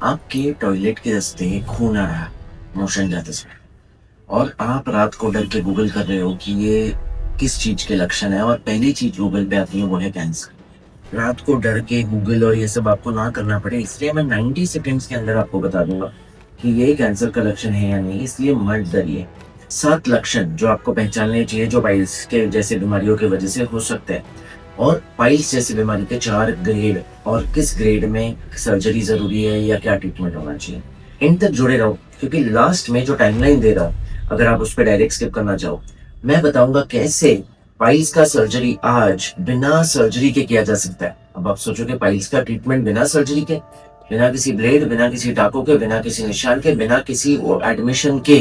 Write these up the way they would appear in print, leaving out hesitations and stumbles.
आपके टॉयलेट के रास्ते खून आ रहा, मोशन जाते समय, और आप रात को डर के गूगल कर रहे हो कि ये किस चीज के लक्षण है, और पहली चीज गूगल पे आती है वो है कैंसर। रात को डर के गूगल और ये सब आपको ना करना पड़े, इसलिए मैं 90 सेकेंड्स के अंदर आपको बता दूंगा कि ये कैंसर का लक्षण है या नहीं। इसलिए मत डरिए। 7 लक्षण जो आपको पहचानने चाहिए, जो पाइल्स के जैसे बीमारियों की वजह से हो सकते हैं, और पाइल्स जैसी बीमारी के 4 ग्रेड, और किस ग्रेड में सर्जरी जरूरी है या क्या ट्रीटमेंट होना चाहिए। इन तक जुड़े रहो, क्योंकि लास्ट में जो टाइमलाइन दे रहा हूं, अगर आप उस पर डायरेक्ट स्किप करना चाहो, मैं बताऊंगा कैसे पाइल्स का सर्जरी आज बिना सर्जरी के किया जा सकता है। अब आप सोचोगे पाइल्स का ट्रीटमेंट बिना सर्जरी के, बिना किसी ब्लेड, बिना किसी टाकों के, बिना किसी निशान के, बिना किसी एडमिशन के,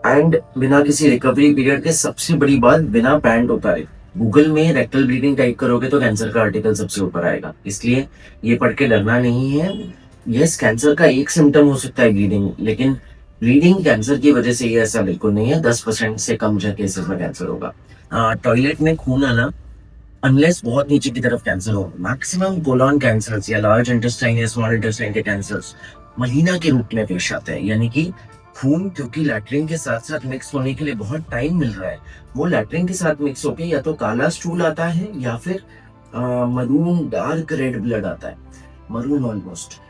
एंड बिना किसी रिकवरी पीरियड के, सबसे बड़ी बात बिना पैंट उतारे। गूगल में रेक्टल ब्लीडिंग टाइप करोगे तो कैंसर का आर्टिकल सबसे ऊपर आएगा, इसलिए ये पढ़ के डरना नहीं है। यस, कैंसर का एक सिम्टम हो सकता है ब्लीडिंग, लेकिन ब्लीडिंग कैंसर की वजह से ये ऐसा बिल्कुल नहीं है। 10% से कम केसेस में कैंसर होगा। टॉयलेट में खून आना, अनलेस बहुत नीचे की तरफ कैंसर हो, मैक्सिमम कोलॉन कैंसर्स या लार्ज इंटेस्टाइन या स्मॉल इंटेस्टाइन के कैंसर्स महीना के रूप में पेश आते हैं। यानी कि खून, क्योंकि लैट्रिन के साथ साथ मिक्स होने के लिए बहुत टाइम मिल रहा है, वो लैट्रिन के साथ मिक्स होके या तो काला स्टूल आता है या फिर मरून डार्क रेड ब्लड आता है, मरून ऑलमोस्ट।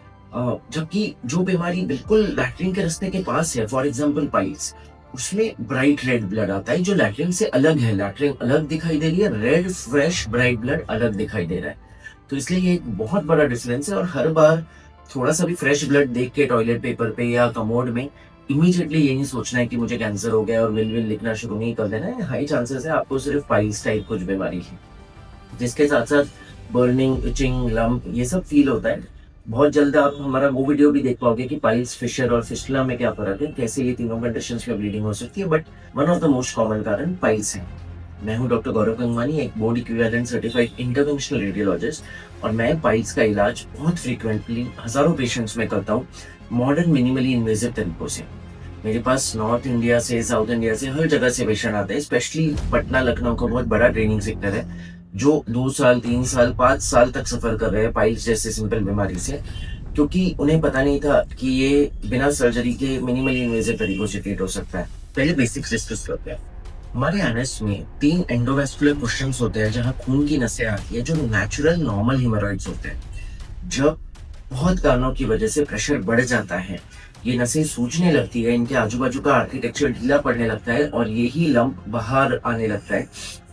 जबकि जो बीमारी बिल्कुल लैट्रिन के रास्ते के पास है, फॉर एग्जाम्पल पाइल्स, उसमें ब्राइट रेड ब्लड आता है जो लैट्रिन से अलग है। लैट्रिन अलग दिखाई दे रही है, रेड फ्रेश ब्राइट ब्लड अलग दिखाई दे रहा है। तो इसलिए ये एक बहुत बड़ा डिफरेंस है। और हर बार थोड़ा सा भी फ्रेश ब्लड देख के टॉयलेट पेपर पे या कमोड में इमीडिएटली ये नहीं सोचना है कि मुझे कैंसर हो गया और विल लिखना शुरू नहीं कर देना है। हाई चांसेस है आपको सिर्फ पाइल्स टाइप कुछ बीमारी है, जिसके साथ साथ बर्निंग, इचिंग, लंप ये सब फील होता है। बहुत जल्द आप हमारा वो वीडियो भी देख पाओगे कि पाइल्स, फिशर और फिस्टुला में क्या फर्क है, कैसे ये तीनों कंडीशंस में ब्लीडिंग हो सकती है। But one of the most common कारण पाइल्स है। मैं हूं डॉक्टर गौरव गंगवानी, एक board equivalent certified interventional radiologist, और मैं पाइल्स का इलाज बहुत फ्रीक्वेंटली हजारों पेशेंट्स में करता हूँ मॉडर्न मिनिमली इन्वेजिव तरीकों से। मेरे पास नॉर्थ इंडिया से, साउथ इंडिया से, हर जगह से पेशेंट आते हैं। स्पेशली पटना, लखनऊ का बहुत बड़ा ट्रेनिंग सेक्टर है, जो 2 साल, 3 साल, 5 साल तक सफर कर रहे हैं पाइल्स जैसे सिंपल बीमारी से, क्योंकि उन्हें पता नहीं था कि ये बिना सर्जरी के मिनिमली इन्वेजिव तरीकों से ट्रीट हो सकता है। पहले बेसिक्स डिस्कस करते हैं। हमारे एनएस में 3 एंडोवेस्कुलर क्वेश्चंस होते हैं जहां खून की नसें आती है, जो नेचुरल नॉर्मल हेमोरॉइड्स होते हैं। जब बहुत कारणों की वजह से प्रेशर बढ़ जाता है, ये नसें सूजने लगती है, इनके आजू बाजू का आर्किटेक्चर ढीला पड़ने लगता है, और यही लंप बाहर आने लगता है,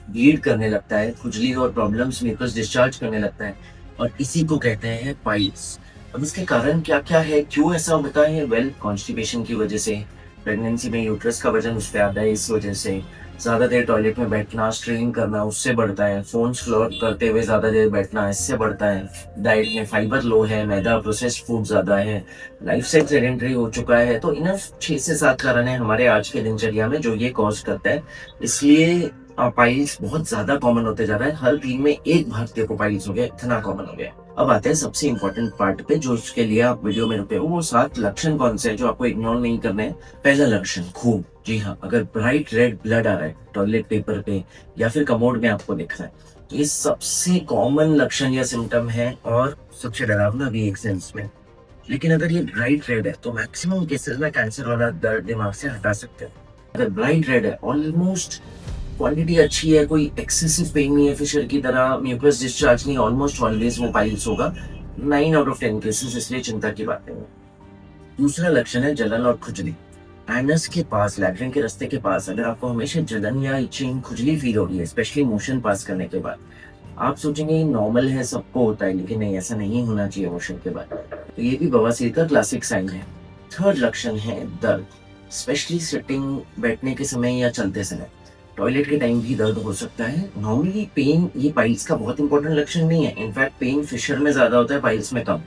ब्लीड करने लगता है, खुजली और प्रॉब्लम्स, म्यूकस डिस्चार्ज करने लगता है, और इसी को कहते हैं पाइल्स। अब इसके कारण क्या क्या है, क्यों ऐसा होता है? वेल, कॉन्स्टिपेशन की वजह से, प्रेगनेंसी में यूट्रस का वजन उस पर आता है, इस वजह से ज्यादा देर टॉयलेट में बैठना, स्ट्रेन करना, उससे बढ़ता है। फोन स्क्रॉल करते हुए ज्यादा देर बैठना, इससे बढ़ता है। डाइट में फाइबर लो है, मैदा, प्रोसेस्ड फूड ज्यादा है, लाइफस्टाइल सेडेंटरी हो चुका है। तो इनफ 6 से 7 कारण है हमारे आज के दिनचर्या में जो ये कॉज करता है। इसलिए पाइल्स बहुत ज्यादा कॉमन होते जा रहा है। हर 3 में 1 भारतीय को पाइल्स हो गया, इतना कॉमन हो गया। अब आते हैं सबसे इंपॉर्टेंट पार्ट पे, जो उसके लिए आप वीडियो में रुके हो। वो 7 लक्षण कौन से हैं जो आपको इग्नोर नहीं करने हैं। पहला लक्षण, खून। जी हाँ, अगर ब्राइट रेड ब्लड आ रहा है टॉयलेट पेपर पे या फिर कमोड में आपको दिख रहा है, तो ये सबसे कॉमन लक्षण या सिम्टम है, और सबसे डरावना भी एक सेंस में। लेकिन अगर ये ब्राइट रेड है तो मैक्सिमम केसेस में कैंसर वाला दर्द दिमाग से हटा सकते हैं। अगर ब्राइट रेड है, ऑलमोस्ट क्वांटिटी अच्छी है, कोई एक्सेसिव पेन नहीं है, फिशर की तरह म्यूकस डिस्चार्ज नहीं, ऑलमोस्ट ऑलवेज वो पाइल्स होगा 9 आउट ऑफ 10 केसेस, इसलिए चिंता की बात नहीं है। दूसरा लक्षण है जलन और खुजली। एनस के पास, लैट्रिन के रास्ते के पास अगर आपको हमेशा जलन या इचिंग, खुजली फील हो रही है, स्पेशली मोशन पास करने के बाद, आप सोचेंगे नॉर्मल है, सबको होता है, लेकिन नहीं, ऐसा नहीं होना चाहिए मोशन के बाद। तो ये भी बवासीर का क्लासिक साइन है। थर्ड लक्षण है दर्द, स्पेशली सिटिंग, बैठने के समय या चलते समय। टॉयलेट के टाइम भी दर्द हो सकता है। नॉर्मली पेन ये पाइल्स का बहुत इंपॉर्टेंट लक्षण नहीं है। इनफैक्ट पेन फिशर में ज्यादा होता है, पाइल्स में कम।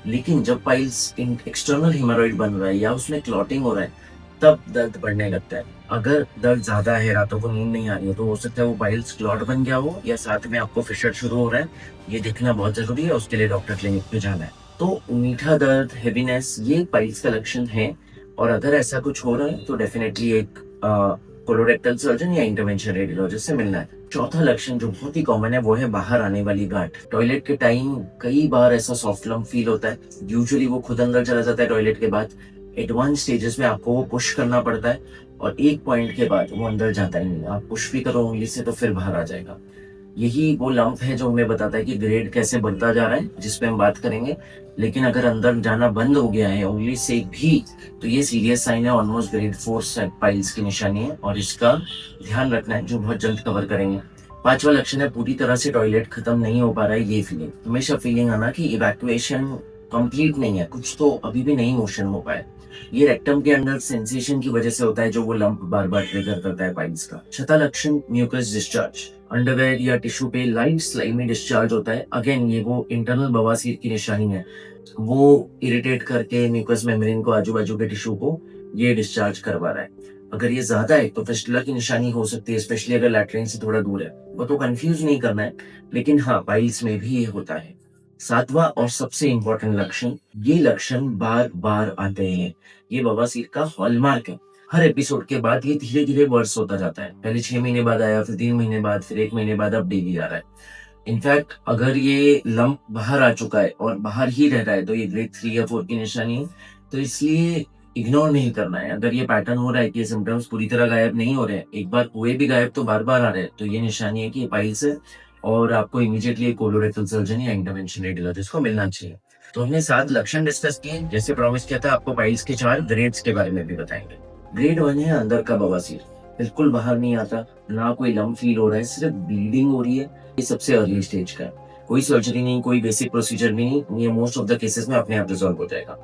लेकिन जब पाइल्स एक्सटर्नल हेमोरॉइड बन रहा है या उसमें क्लॉटिंग हो रहा है, तब दर्द बढ़ने लगता है। अगर दर्द ज्यादा है, रातों को नींद नहीं आ रही है, तो हो सकता है वो पाइल्स क्लॉट बन गया हो, या साथ में आपको फिशर शुरू हो रहा है। ये देखना बहुत जरूरी है, उसके लिए डॉक्टर क्लिनिक पे जाना है। तो मीठा दर्द, हेवीनेस, ये पाइल्स का लक्षण है। और अगर ऐसा कुछ हो रहा है तो डेफिनेटली एक कोलोरेक्टल सर्जन या इंटरवेंशन रेडियोलॉजिस्ट से मिलना है। चौथा लक्षण जो बहुत ही कॉमन है वो है बाहर आने वाली गांठ। टॉयलेट के टाइम कई बार ऐसा सॉफ्ट लम्प फील होता है, यूजुअली वो खुद अंदर चला जाता है टॉयलेट के बाद। एडवांस स्टेजेस में आपको वो पुश करना पड़ता है और एक पॉइंट के बाद वो अंदर जाता ही नहीं। आप पुश भी करो उंगली से तो फिर बाहर आ जाएगा। यही वो लंप है जो हमें बताता है कि ग्रेड कैसे बढ़ता जा रहा है, जिस पे हम बात करेंगे। लेकिन अगर अंदर जाना बंद हो गया है उंगली से भी, तो ये सीरियस साइन है, ऑलमोस्ट ग्रेड 4 पाइल्स की निशानी है और इसका ध्यान रखना है, जो बहुत जल्द कवर करेंगे। पांचवा लक्षण है पूरी तरह से टॉयलेट खत्म नहीं हो पा रहा है, ये फीलिंग। हमेशा फीलिंग आना कि इवैक्यूएशन कंप्लीट नहीं है, कुछ तो अभी भी नहीं मोशन हो पाया। ये रेक्टम के अंदर सेंसेशन की वजह से होता है, जो वो लंप बार बार ट्रिगर करता है पाइल्स का। छठा लक्षण म्यूकस डिस्चार्ज, अंडरवेयर या टिश्यू पे लाइट स्लाइमी डिस्चार्ज होता है। अगेन ये वो इंटरनल बवासीर की निशानी है, वो इरिटेट करके म्यूकस मेम्ब्रेन को, आजू बाजू के टिश्यू को ये डिस्चार्ज करवा रहा है। अगर ये ज्यादा है तो फिस्टुला की निशानी हो सकती है, स्पेशली अगर लैट्रिन से थोड़ा दूर है। वो तो कंफ्यूज नहीं करना है, लेकिन हाँ पाइल्स में भी ये होता है। सातवां और सबसे इंपॉर्टेंट लक्षण, ये लक्षण बार बार आते हैं, ये बवासीर का हॉलमार्क है। हर एपिसोड के बाद ये धीरे धीरे वर्स होता जाता है। पहले 6 महीने बाद आया, फिर 3 महीने बाद, फिर 1 महीने बाद, अब डेली आ रहा है। इनफैक्ट अगर ये लंप बाहर आ चुका है और बाहर ही रह रहा है तो ये ग्रेड 3 या 4 की निशानी है। तो इसलिए इग्नोर नहीं करना है। अगर ये पैटर्न हो रहा है कि सिम्टम्स पूरी तरह गायब नहीं हो रहे हैं, एक बार हुए भी गायब तो बार बार आ रहे हैं, तो ये निशानी है कि ये पाइल्स है और आपको इमीडिएटली कोलोरेक्टल सर्जन या इंटरवेंशन रेडियोलॉजिस्ट को मिलना चाहिए। तो हमने 7 लक्षण डिस्कस किए। जैसे प्रॉमिस किया था, आपको पाइल्स के 4 ग्रेड्स के बारे में भी बताएंगे। ग्रेड 1 है अंदर का बवासीर, बिल्कुल बाहर नहीं आता, ना कोई लंप फील हो रहा है, सिर्फ ब्लीडिंग हो रही है। ये सबसे अर्ली स्टेज का है, कोई सर्जरी नहीं, कोई बेसिक प्रोसीजर भी नहीं, ये मोस्ट ऑफ द केसेस में अपने आप रिजॉल्व हो जाएगा।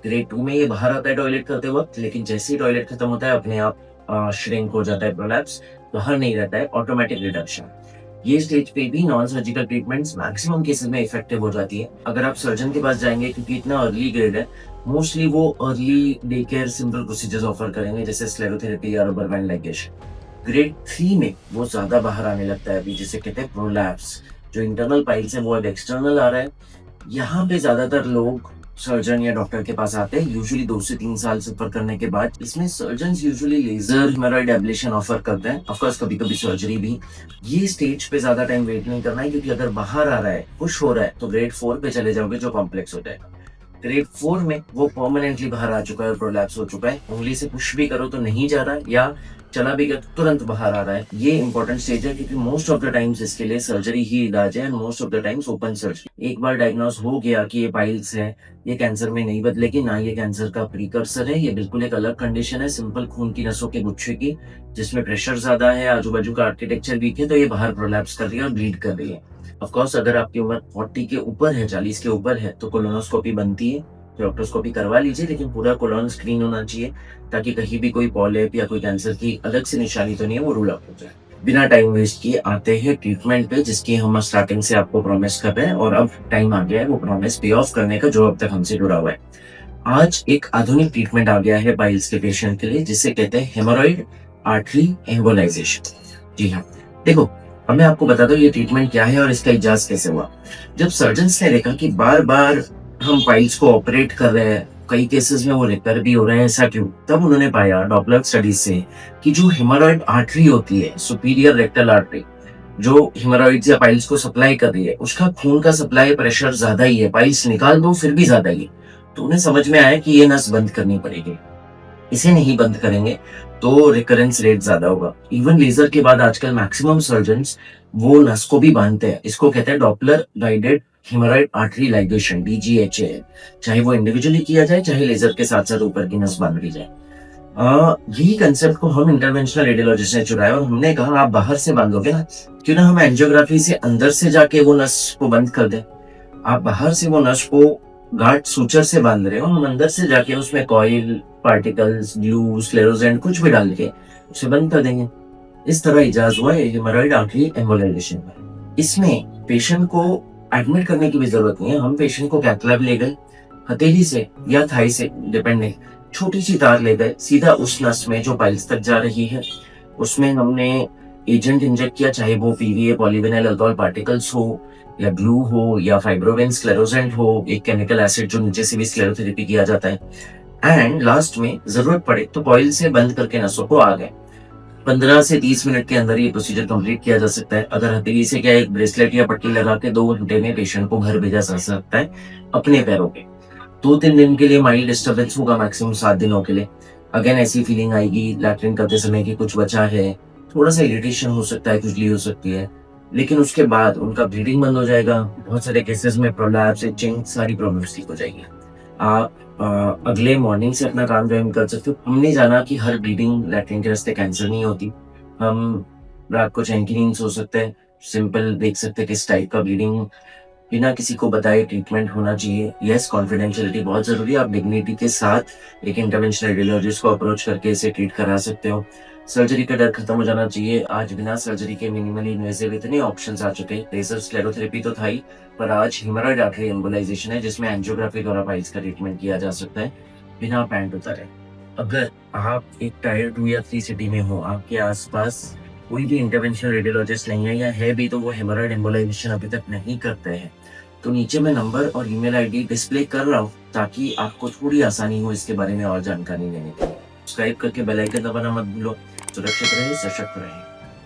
ग्रेड 2 में ये बाहर आता है टॉयलेट करते वक्त, लेकिन जैसे ही टॉयलेट खत्म होता है अपने आप श्रिंक हो जाता है, प्रोलैप्स, बाहर नहीं रहता है, ऑटोमेटिक रिडक्शन। ये स्टेज पे भी non surgical treatments maximum cases में इफेक्टिव हो जाती है। अगर आप सर्जन के पास जाएंगे, क्योंकि इतना अर्ली ग्रेड है, मोस्टली वो early day care simple procedures offer करेंगे, जैसे स्क्लेरोथेरेपी या रबर बैंड लाइगेशन। ग्रेड 3 में वो ज्यादा बाहर आने लगता है, अभी जिसे कहते हैं प्रोलैप्स। जो इंटरनल पाइल्स है वो अब एक्सटर्नल आ रहा है। यहाँ पे ज्यादातर लोग सर्जन या डॉक्टर के पास आते हैं, यूजुअली 2 से 3 साल सफर करने के बाद। इसमें surgeon usually laser haemorrhoid ablation offer करते हैं, ऑफकोर्स कभी कभी सर्जरी भी। ये स्टेज पे ज्यादा टाइम वेट नहीं करना है, क्योंकि अगर बाहर आ रहा है, पुश हो रहा है, तो ग्रेड 4 पे चले जाओगे, जो कॉम्प्लेक्स हो जाएगा। ग्रेड 4 में वो परमानेंटली बाहर आ चुका है, प्रोलैप्स हो चुका है, उंगली से पुश भी करो तो नहीं जा रहा है, या चला भी गया तो तुरंत बाहर आ रहा है। ये इंपॉर्टेंट स्टेज है, क्योंकि मोस्ट ऑफ द टाइम्स इसके लिए सर्जरी ही इलाज है, and most of the times open surgery. एक बार डायग्नोस हो गया कि ये पाइल्स है, ये कैंसर में नहीं बदलेगी, ना ये कैंसर का प्रीकर्सर है, ये बिल्कुल एक अलग कंडीशन है, सिंपल खून की नसों के गुच्छे की, जिसमें प्रेशर ज्यादा है, आजू बाजू का आर्किटेक्चर वीक है, तो ये बाहर प्रोलैप्स कर रही है और ब्लीड कर रही है। ऑफकोर्स अगर आपकी उम्र 40 के ऊपर है, 40 के ऊपर है, तो कोलोनोस्कोपी बनती है, डॉक्टोस्कोपी करवा लीजिए, लेकिन पूरा कोलोन स्क्रीन होना चाहिए, ताकि कहीं भी कोई पॉलिप या कोई कैंसर की अलग से निशानी तो नहीं है, वो रूल आउट हो जाए। बिना टाइम वेस्ट किए आते हैं ट्रीटमेंट पे, जिसकी हम स्टार्टिंग से आपको प्रॉमिस कर रहे हैं, और अब टाइम आ गया है वो प्रॉमिस पे ऑफ करने का, जो अब तक हमसे जुड़ा हुआ है। आज एक आधुनिक ट्रीटमेंट आ गया है पाइल्स के पेशेंट के लिए, जिसे कहते हैं हेमोरॉइड आर्टरी एम्बोलाइजेशन। जी हाँ, देखो अब मैं आपको बता दूं ये ट्रीटमेंट क्या है और इसका इजाज कैसे हुआ। जब सर्जन्स ने देखा कि बार बार हम पाइल्स को ऑपरेट कर रहे हैं, कई केसेस में वो रिपेयर भी हो रहे हैं, ऐसा क्यों? तब उन्होंने पाया डॉपलर स्टडी से कि जो हेमोरॉइड आर्टरी होती है, सुपीरियर रेक्टल आर्टरी, जो हेमोरॉइड्स या पाइल्स को सप्लाई कर रही है, उसका खून का सप्लाई प्रेशर ज्यादा ही है, पाइल्स निकाल दो फिर भी ज्यादा ही। तो उन्हें समझ में आया कि ये नस बंद करनी पड़ेगी, इसे नहीं बंद करेंगे तो रिकरेंस रेट ज्यादा होगा। इवन लेजर के बाद आजकल मैक्सिमम सर्जन्स वो नस को भी बांधते हैं, इसको कहते हैं Doppler guided haemorrhoid artery ligation, DGHA। चाहे वो इंडिविजुअली किया जाए, चाहे लेजर के साथ साथ ऊपर की नस बांध ली जाए। यही कंसेप्ट को हम इंटरवेंशनल रेडियोलॉजिस्ट ने चुराया और हमने कहा आप बाहर से बांधोगे ना, क्यों ना हम एंजियोग्राफी से अंदर से जाके वो नस को बंद कर दें। आप बाहर से वो नस को गार्ड सूचर से बांध रहे हो, हम अंदर से जाके उसमें कॉइल, पार्टिकल्स, ग्लू, स्क्लेरोजेंट कुछ भी डाल के उसे बंद कर देंगे। इस तरह इजाज हुआ है हेमोरॉइड आर्टरी एम्बोलाइजेशन का। इसमें पेशेंट को एडमिट करने की भी जरूरत नहीं है, हम पेशेंट को कैथ लैब ले गए, हथेली से या थाई से डिपेंडेंट, छोटी सी तार ले गए सीधा उस नस में जो पाइल्स तक जा रही है, उसमें हमने एजेंट इंजेक्ट किया, चाहे वो PVA पॉलीविनाइल अल्कोहल पार्टिकल्स हो, या ग्लू हो, या फाइब्रोवेन स्क्लेरोजेंट हो, एक केमिकल एसिड जो नीचे से भी स्क्लेरोथेरेपी किया जाता है। एंड लास्ट में जरूरत पड़े तो कॉइल से बंद करके नसों को आ गए। 15 से 30 मिनट के अंदर ये प्रोसीजर कंप्लीट किया जा सकता है। अगर हथेली से क्या एक ब्रेसलेट या पट्टी लगा के 2 घंटे में पेशेंट को घर भेजा जा सकता है अपने पैरों पे। 2-3 दिन के लिए माइल्ड डिस्टर्बेंस होगा, मैक्सिमम 7 दिनों के लिए। अगेन ऐसी फीलिंग आएगी लैट्रिन करते समय कि कुछ बचा है, थोड़ा-सा इरिटेशन हो सकता है, खुजली हो सकती है। लेकिन उसके बाद उनका ब्लीडिंग बंद हो जाएगा, बहुत सारे केसेज़ में प्रोलैप्स, इचिंग सारी प्रॉब्लम्स ठीक हो जाएगी। आप अगले मॉर्निंग से अपना काम जॉइन कर सकते हो। हमने जाना कि हर ब्लीडिंग लैट्रिन के रास्ते कैंसर नहीं होती। हम रात को चैन की नींद सो सकते हैं, सिंपल देख सकते हैं किस टाइप का ब्लीडिंग बिना किसी को बताए ट्रीटमेंट होना चाहिए। येस, कॉन्फिडेंशियलिटी बहुत ज़रूरी है। आप डिग्निटी के साथ एक इंटरवेंशनल रेडियोलॉजिस्ट को अप्रोच करके इसे ट्रीट करा सकते हो। सर्जरी का डर खत्म हो जाना चाहिए। आज बिना सर्जरी के मिनिमली इन्वेसिव इतने ऑप्शंस आ चुके हैं। लेज़र स्क्लेरोथेरेपी तो था ही, पर आज ह्यूमरॉइड आर्टरी एम्बोलाइजेशन है जिसमें एंजियोग्राफी द्वारा पाइल्स का ट्रीटमेंट किया जा सकता है बिना पैंट उतारे। अगर आप एक टायर 2 या 3 सिटी में हो, आपके आस-पास कोई भी इंटरवेंशनल रेडियोलॉजिस्ट नहीं है या है भी तो वो हेमोरॉइड एम्बोलाइजेशन अभी तक नहीं करते हैं, तो नीचे मैं नंबर और ईमेल आईडी डिस्प्ले कर रहा हूँ ताकि आपको थोड़ी आसानी हो इसके बारे में और जानकारी लेने की। सब्सक्राइब करके बेल आइकन दबाना मत भूलो। सुरक्षित रहें, सशक्त रहें।